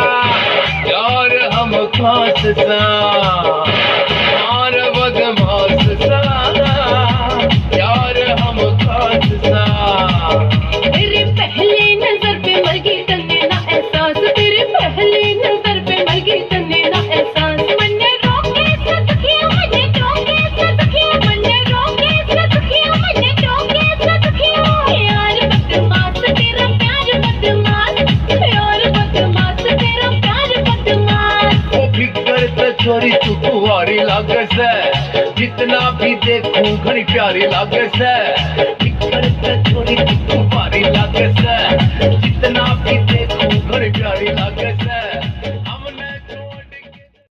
यार हम खास सा यार बदमाश सा यार हम खास सा तेरे पहले नजर पे मर गई तन्ने ना एहसास तेरे पहले नजर पे मर गई तन्ने ना एहसास मन्ने रोके सखिया मन्ने टोके सखिया मन्ने रोके सखिया मन्ने टोके सखिया यार बदमाश तेरा प्यार बदमाश यार बदमाश तेरा प्यार बदमाश फिकर तो छोरी तू कुंवारी लागे से जितना भी देखूं घनी प्यारी लागे से फिकर तो छोरी तू कुंवारी लागे से जितना